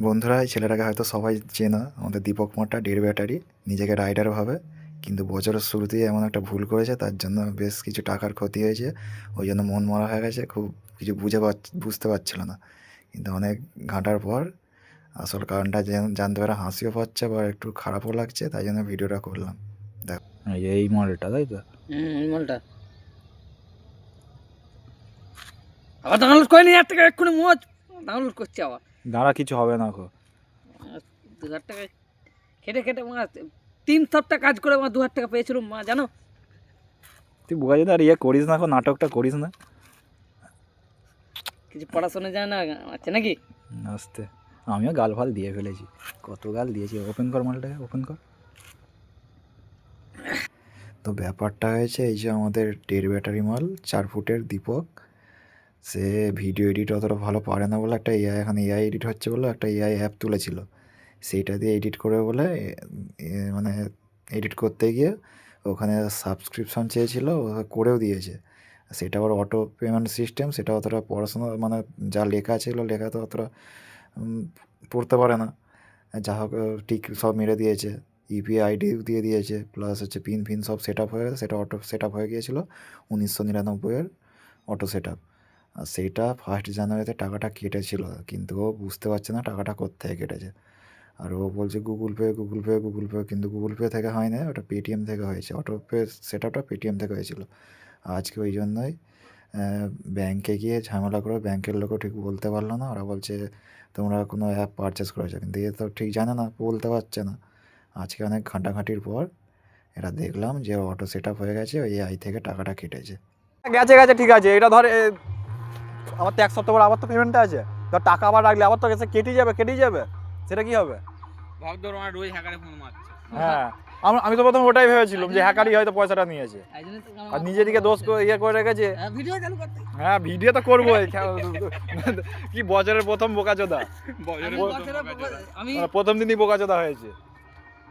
বন্ধুরা, এই ছেলেটাকে হয়তো সবাই চেনো, আমাদের দীপক মোটা 1.5 ব্যাটারি, নিজেকে রাইডার ভাবে। কিন্তু বছরের শুরুতেই এমন একটা ভুল করেছে, তার জন্য বেশ কিছু টাকার ক্ষতি হয়েছে। ওই জন্য মন মরা হয়ে গেছে, খুব কিছু বুঝতে পারছিল না। কিন্তু অনেক ঘাঁটার পর আসল কারণটা জানতে পারে, হাসিও পাচ্ছে বা একটু খারাপও লাগছে, তাই জন্য ভিডিওটা করলাম। দেখ, এই মডেলটা, তাই তো? এই মডেলটা আবার ডাউনলোড করে নি, 1 টাকা এক্ষুনি মোজ ডাউনলোড করছি আবার। দাঁড়া, কিছু হবে না গো। 2000 টাকা খেটে খেটে মা 3 সপ্তাহ কাজ করে মা 2000 টাকা পেয়েছিলাম মা, জানো? তুই বোঝা যায় আর ইয়ে করিস না, নাটকটা করিস না। কিছু পড়াশোনা যায় না আছে নাকি? আস্তে, আমিও গাল ফাল দিয়ে ফেলেছি, কত গাল দিয়েছি। ওপেন কর মালটাকে, ওপেন কর। তো ব্যাপারটা হয়েছে এই যে আমাদের 1.5 ব্যাটারি মাল, 4 ফুটের দীপক, সে ভিডিও এডিট অতটা ভালো পারে না বলে একটা এআই, এখন এআই এডিট হচ্ছে বলে একটা এআই অ্যাপ তুলেছিল, সেইটা দিয়ে এডিট করে বলে মানে এডিট করতে গিয়ে ওখানে সাবস্ক্রিপশন চেয়েছিল, ও করেও দিয়েছে। সেটা আবার অটো পেমেন্ট সিস্টেম, সেটা অতটা পড়াশোনা মানে যা লেখা ছিল লেখা তো অতটা পড়তে পারে না। যা হোক ঠিক সব মেরে দিয়েছে, ইউপিআই আইডিও দিয়ে দিয়েছে, প্লাস হচ্ছে পিন সব সেট আপ হয়ে গেছে, সেটা অটো সেট আপ হয়ে গিয়েছিলো 1999-এর অটো সেট আপ। আর সেইটা 1 জানুয়ারিতে টাকাটা কেটেছিল, কিন্তু ও বুঝতে পারছে না টাকাটা কোত্থেকে কেটেছে। আর ও বলছে গুগল পে, কিন্তু গুগল পে থেকে হয় না, ওটা পেটিএম থেকে হয়েছে। অটো পে সেট আপটা পেটিএম থেকে হয়েছিল। আজকে ওই জন্যই ব্যাংকে গিয়ে ঝামেলা করে, ব্যাংকের লোকও ঠিক বলতে পারলো না। ওরা বলছে তোমরা কোনো অ্যাপ পারচেস করেছো, কিন্তু এ তো ঠিক জানে না, বলতে পারছে না। আজকে অনেক ঘাঁটাঘাঁটির পর এরা দেখলাম যে অটো সেট আপ হয়ে গেছে, ওই আই থেকে টাকাটা কেটেছে। গেছে গেছে, ঠিক আছে। এটা ধর আবার তো 1 সপ্তাহ পর আবার তো পেমেন্টটা আছে, ধর টাকা আবার রাখলে আবার তো গেছে কেটে যাবে, সেটা কি হবে? ভাব ধর আমার রোজ হ্যাকারে ফোন মারছে। হ্যাঁ, আমি তো প্রথম ওটাই ভেবেছিলাম যে হ্যাকারই হয়তো পয়সাটা নিয়েছে, এই জন্য তো আর নিজেদিকে দোষ ইয়ে করে রেখেছে। ভিডিও চালু করতে হ্যাঁ, ভিডিও তো করবোই। কি বছরের প্রথম বোকাচোদা, আমি প্রথম দিনই বোকাচোদা হয়েছে।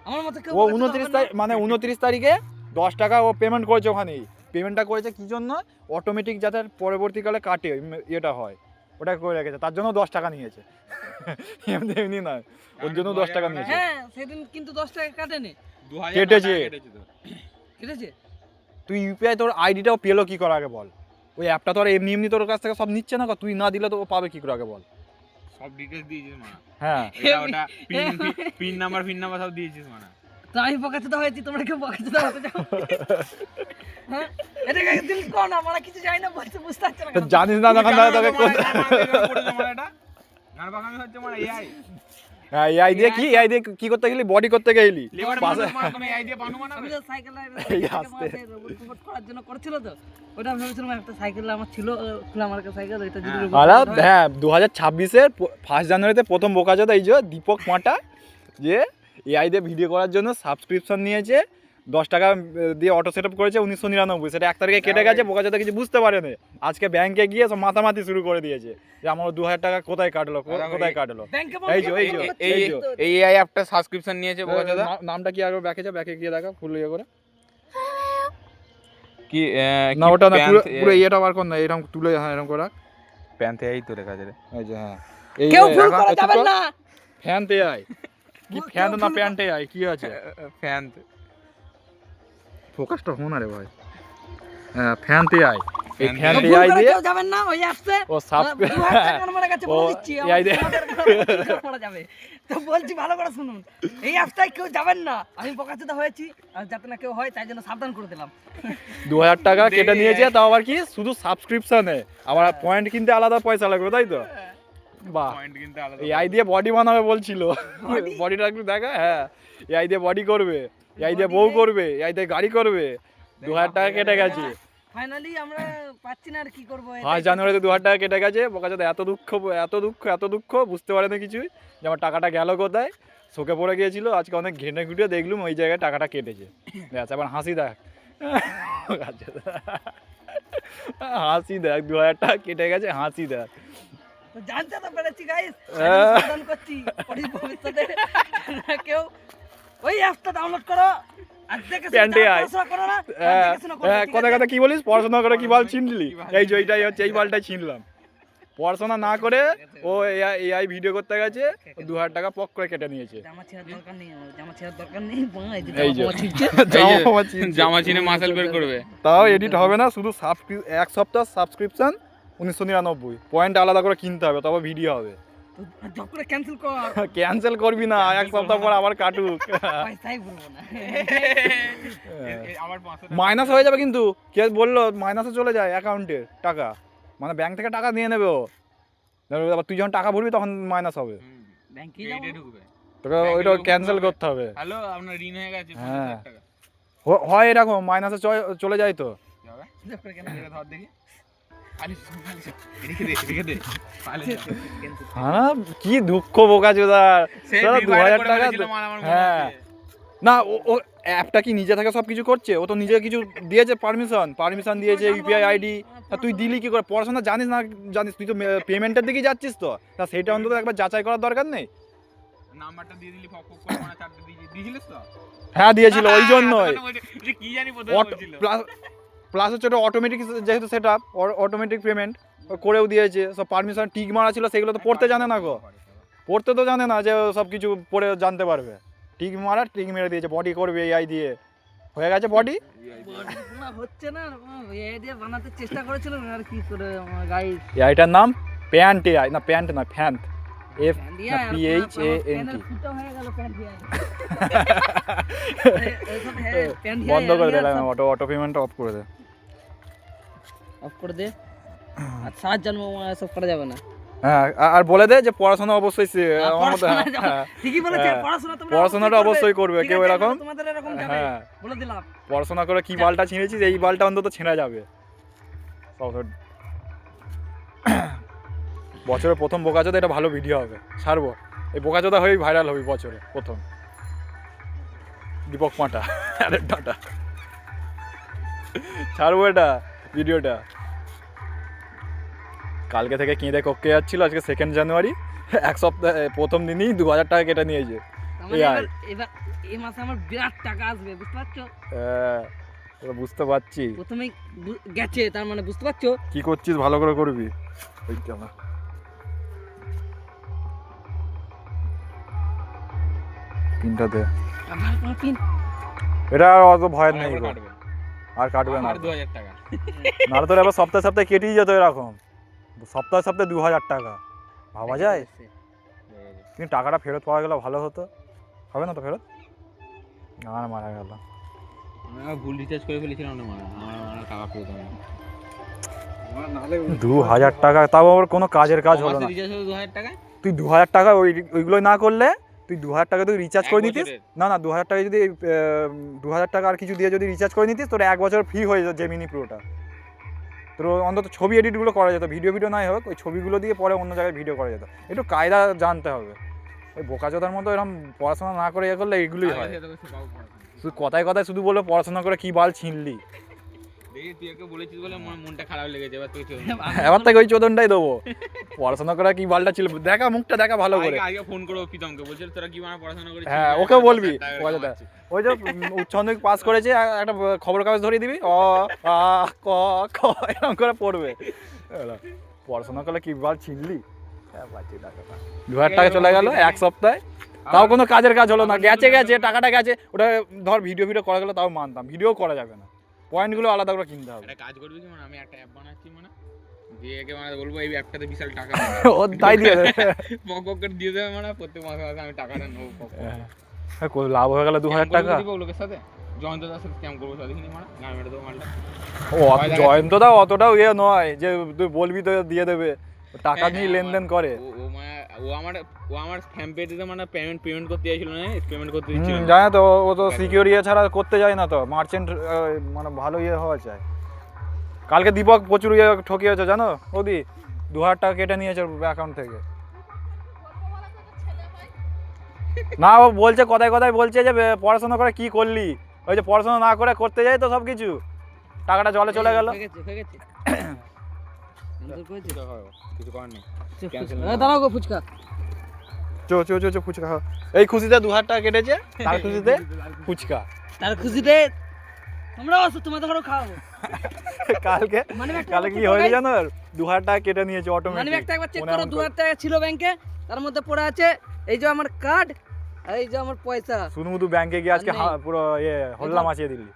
আমার মতো কেউ ও 29 তারিখ মানে 29 তারিখে 10 টাকা ও পেমেন্ট করেছে। ওখানেই পেমেন্টটা করেছে কি জন্য? অটোমেটিক যাতে পরবর্তীকালে কাটে, ইয়েটা হয়, ওটা করে রেখেছে, তার জন্য 10 টাকা নিয়েছে। এমনি নয়, ওর জন্য 10 টাকা নিয়েছে। হ্যাঁ, সেদিন কিন্তু 10 টাকা কাটেনি, 2000 কেটেছে। টাকা কেটেছে তো। কেটেছে। তুই ইউপিআই তোর আইডিটাও পেলো কি করে আগে বল? ওই অ্যাপটা তো আর এমনি তোর কাছ থেকে সব নিচ্ছে না, তুই না দিলে তো ও পাবে কি করে আগে বল? সব ডিটেইলস দিয়েছিস মানা। হ্যাঁ, এটা ওটা পিন নাম্বার সব দিয়েছিস মানা। তো আমি পকেটে হয়েছি, তোমরা কেউ পকেটে হতে যাও? হ্যাঁ, এটা দিল কোন আমরা কিছু জানি না, বলতে বুঝতে পারছ না। জানিস না তখন তোকে এটা গান বাগামি হচ্ছে মানা এআই। হ্যাঁ, এআই দিয়ে কি করতে গেলি? বডি করতে গেলি। লেবার মানা তুমি এআই দিয়ে বানু আমি বানাবে। তো সাইকেলে এই আসতে। রোবট করার জন্য করছিল তো, ওটা ভেবেছিলাম একটা সাইকেল আমার ছিল, আমার কাছে সাইকেল, ওইটা যদি হ্যাঁ, 2026-এর 1 জানুয়ারিতে প্রথম বোকাচোদা এই যে দীপক মাটা, যে এআই দিয়ে ভিডিও করার জন্য সাবস্ক্রিপশন নিয়েছে, 10 টাকা দিয়ে অটো সেট আপ করেছে 1999, সেটা 1 তারিখে কেটে গেছে। বোকাচোদা কিছু বুঝতে পারেনি, আজকে ব্যাংকে গিয়ে সব মাতামাতি শুরু করে দিয়েছে যে আমার 2000 টাকা কোথায় কাটলো। এই এআই অ্যাপটা সাবস্ক্রিপশন নিয়েছে বোকাচোদা। নামটা কি আগে ব্যাকে গিয়ে দেখা, ফুল ইয়ে করে। কি না, ওটা না, পুরো ইয়েটা বার কর না, এরকম তুলে, হ্যাঁ এরকম করে রাখ। প্যান্থে এই তো লেখা আছে রে। এই যে, হ্যাঁ, কেউ ভুল করা যাবে না। ফ্যান তে আই কি, ফ্যান না প্যান্টে আই কি আছে? ফ্যান ফোকাসটা হো না রে ভাই। হ্যাঁ, ফ্যান তে আই, এই ফ্যান তে ভুল আই করে দিয়ে কেউ যাবেন না ওই অ্যাপসে। ও আমার কাছে বলে দিচ্ছি, AI দিয়ে পড়া যাবে তো বলছি, ভালো করে শুনুন, এই অ্যাপসটাই কেউ যাবেন না। আমি বোকাচোদা হয়েছি, আর যাতে না কেউ হয় তাই জন্য সাবধান করে দিলাম। 2000 টাকা কেটে নিয়েছে, তাও আবার কি শুধু সাবস্ক্রিপশনে, আবার পয়েন্ট কিনতে আলাদা পয়সা লাগবে, তাই তো? বাহ, পয়েন্ট কিন্তু আলাদা। এআই দিয়ে বডি বানাবে বলছিল, বডিটা একটু দেখা। হ্যাঁ, এআই দিয়ে বডি করবে, এআই দিয়ে বউ করবে, এআই দিয়ে গাড়ি করবে। 2000 টাকা কেটে গেছে। ফাইনালি আমরা পাচ্ছি না, আর কি করবো। 1 জানুয়ারিতে 2000 টাকা কেটে গেছে। বোকাচোদা এত দুঃখ বুঝতে পারে না কিছুই, যে আমার টাকাটা গেল কোথায়। শোকে পড়ে গিয়েছিল, আজকে অনেক ঘেটে ঘুটে দেখলুম ওই জায়গায় টাকাটা কেটেছে। আচ্ছা, আবার হাসি দেখ, হাসি দেখ, 2000 টাকা কেটে গেছে, হাসি দেখ। তো জানতে তো পেরেছি গাইস, সাবধান করছি ভবিষ্যতে কেউ ওই অ্যাপটা ডাউনলোড করো, আর দেখে প্যান্টে আয়। পড়াশোনা করো না। কথা কি বলিস? পড়াশোনা করে কি বল চিনলি? এই যে এইটাই হচ্ছে, এই বালটাই চিনলাম। পড়াশোনা না করে ও এআই ভিডিও করতে গেছে, 2000 টাকা পক করে কেটে নিয়েছে। জামা ছেঁড়ার দরকার নেই আমার, জামা ছেঁড়ার দরকার নেই। এই যে এই যে জামা ছিঁড়ছে। জামা চিনে মাসাল বের করবে। তাও এডিট হবে না, শুধু এক সপ্তাহ সাবস্ক্রিপশন 1999, পয়েন্ট আলাদা করে কিনতে হবে, তবে ভিডিও হবে। তো জব করে ক্যান্সেল কর, ক্যান্সেল করবি না, এক সপ্তাহ পর আবার কাটুক। পয়সাই ভরবো না। আমার 500 মাইনাস হয়ে যাবে কিন্তু, কে বললো মাইনাসে চলে যায় অ্যাকাউন্টের টাকা, মানে ব্যাংক থেকে টাকা নিয়ে নেবে ও। আবার তুই যখন টাকা ভরবি তখন মাইনাস হবে, ব্যাংকে পেটে ঢুকবে। তোকে ওইটা ক্যান্সেল করতে হবে। হ্যালো, আপনার ঋণ হয়ে গেছে হ্যাঁ। 50,000 টাকা। হয় এরকম, মাইনাসে চলে যায় তো। কি হবে? জব করে কেন এটা ধর দেখি। আরে রেখে দে। হ্যাঁ, কি দুঃখ বোকা চোদার। সেই 2000 টাকা আমার মনে হ্যাঁ। আছে। না ও অ্যাপটা কি নিজে থেকে সব কিছু করছে? ও তো নিজে কিছু দিয়েছে, পারমিশন দিয়েছে, ইউপিআই আইডি। তুই দিলি কি করে? পড়াশোনা জানিস না জানিস, তুই তো পেমেন্টের দিকেই যাচ্ছিস তো, তা সেটা অন্তত একবার যাচাই করার দরকার নেই? নাম্বারটা দিয়ে দিলি, ফক ফক করে মানে চারটে দিয়েছিলিস তো? হ্যাঁ দিয়েছিল, ওই জন্যই। এটা কি জানি প্রথমে বলছিল। প্লাস হচ্ছে ওটা অটোমেটিক, যেহেতু সেটা অটোমেটিক পেমেন্ট করেও দিয়েছে, সব পারমিশন টিক মারা ছিল, সেগুলো তো পড়তে জানে না গো, পড়তে তো জানে না যে সব কিছু পড়ে জানতে পারবে। টিক মেরে দিয়েছে, বডি করবে এআই দিয়ে, হয়ে গেছে বডি। না হচ্ছে না, এই দিয়ে বানাতে চেষ্টা করেছিল আর কি করে আমার গাইস। এআইটার নাম প্যান্ট এআই, না প্যান্ট না ফ্যান্ট, PHANT। ফুটা হয়ে গেল প্যান্ট দিয়ে। বন্ধ করে দে, অটো পেমেন্ট অফ করে দে। অফ করে দে। আর 7 জন্ম সব করা যাবে না। হ্যাঁ, আর বলে দে যে পড়াশোনা অবশ্যই ঠিকই বলেছে, পড়াশোনা তোমরা পড়াশোনাটা অবশ্যই করবে, ঠিক কেউ আছে, এরকম তোমাদের এরকম যাবে, হ্যাঁ বলে দিলাম। পড়াশোনা করে কি বালটা ছিঁড়েছিস, এই বালটা অন্তত ছেঁড়া যাবে। বছরের প্রথম বোকাচোদা, এটা ভালো ভিডিও হবে, ছাড়বো। এই বোকাচোদা হয়েই ভাইরাল হবি বছরে প্রথম। দীপক মাটা, আরে টাটা, ছাড়বো এটা ভিডিওটা। কালকে থেকে কেঁদে কক্ষে যাচ্ছিল, আজকে 2 জানুয়ারি, এক সপ্তাহ প্রথম দিনই 2000 টাকা কেটে নিয়েছে। এবার এই মাসে আমার বিরাট টাকা আসবে, বুঝতে পারছো? বুঝতে পারছি, প্রথমে গেছে, তার মানে বুঝতে পারছো কি করছিস, ভালো করে করবি। পিনটা দে, আবার কোনো পিন। এটা আর অত ভয় নেই গো, কাটবে। আর কাটবে না। আর 2000 টাকা। নাহলে তোর আবার সপ্তাহে সপ্তাহে কেটেই যেত এরকম, সপ্তাহে 2000 টাকা ভাবা যায়? কিন্তু টাকাটা ফেরত পাওয়া গেলে ভালো হতো, হবে না তো ফেরত? আর মারা গেল, আমি ভুল রিচার্জ করে ফেলেছিলাম না, আমার টাকা ফেরত হবে না। 2000 টাকা, তাও আবার কোনো কাজের কাজ হলো না। রিচার্জ হলো 2000 টাকা। তুই 2000 টাকা ওইগুলোই না করলে, তুই 2000 টাকা তুই রিচার্জ করে নিতিস, না 2000 টাকা যদি 2000 টাকা আর কিছু দিয়ে যদি রিচার্জ করে নিতিস, তোর 1 বছর ফ্রি হয়ে যেত জেমিনি প্রোটা। তোর অন্তত ছবি এডিটগুলো করা যেত, ভিডিও নাই হোক, ওই ছবিগুলো দিয়ে পরে অন্য জায়গায় ভিডিও করা যেত। একটু কায়দা জানতে হবে, ওই বোকাচোদার মতো এরকম পড়াশোনা না করে করলে এগুলোই হয়। শুধু কথায় শুধু বলে পড়াশোনা করে কি বাল ছিনলি। দেখি তুই ওকে বলেছিস বলে মনটা খারাপ লেগেছে, এবার তুই এবার থেকে ওই চোদনটাই দেবো, পড়াশোনা করা কি বালটা ছিল, দেখা মুখটা দেখা ভালো করে। আগে ফোন করবো প্রীতমকে, বলছিল তোরা কি পড়াশোনা করেছিস। হ্যাঁ, ওকে বলবি ওই যে উচ্চ মাধ্যমিক পাস করেছে, একটা খবর কাগজ ধরিয়ে দিবি, অ আ ক খ এরকম করে পড়বে। পড়াশোনা করলে কি বাল ছিনলি। 2000 টাকা চলে গেল এক সপ্তাহে, তাও কোনো কাজের কাজ হলো না। গেছে টাকাটা গেছে, ওটা ধর ভিডিও করা গেলো তাও মানতাম, ভিডিও করা যাবে না, পয়েন্টগুলো আলাদা করে কিনতে হবে। একটা কাজ করবি কি, মানে আমি একটা অ্যাপ বানাচ্ছি, মানে দিয়ে একে মানে বলবো এই অ্যাপটাতে বিশাল টাকা ও তাই দিয়ে দেবে, পক করে দিয়ে দেবে, মানে প্রত্যেক মাসে আমি টাকাটা নেবো। লাভ হয়ে গেল 2000 টাকা। লোকের সাথে জয়ন্ত দাস সাথে স্ক্যাম করবো, দেখিনি মানে গান মেরে দেবো মালটা। ও জয়ন্ত দা অতটাও ইয়ে নয় যে তুই বলবি তো দিয়ে দেবে, টাকা নিয়ে লেনদেন করে। ও আমার স্ক্যাম পেতে মানে পেমেন্ট করতে চাইছিল না, পেমেন্ট করতে দিচ্ছিল না। জানে তো, ও তো সিকিউর ইয়ে ছাড়া করতে যায় না তো, মার্চেন্ট মানে ভালো ইয়ে হওয়া চাই। কালকে দীপক প্রচুর ইয়ে ঠকিয়েছে জানো, ওদি 2000 টাকা কেটে নিয়েছে অ্যাকাউন্ট থেকে। না, ও বলছে কথায় বলছে যে পড়াশোনা করে কি করলি, ওই যে পড়াশোনা না করে করতে যাই তো সব কিছু, টাকাটা জলে চলে গেল। কিছু করার নেই, দাঁড়াও গো ফুচকা। চো ফুচকা খাও। এই খুশিতে 2000 টাকা কেটেছে, তার খুশিতে ফুচকা, তার খুশিতে তোমরাও আসো, তোমাদের ঘরেও খাওয়াবো। কালকে কি হয়েছে জানো, 2000 টাকা কেটে নিয়েছে মানি অটোমেটিক। ব্যাগটা একবার চেক করো, 2000 টাকা ছিল ব্যাংকে, তার মধ্যে পড়ে আছে এই যে আমার কার্ড, এই যে আমার পয়সা। শুধু ব্যাংকে গিয়ে আজকে আর নেই। পুরো হল্লা মাচিয়ে দিলি।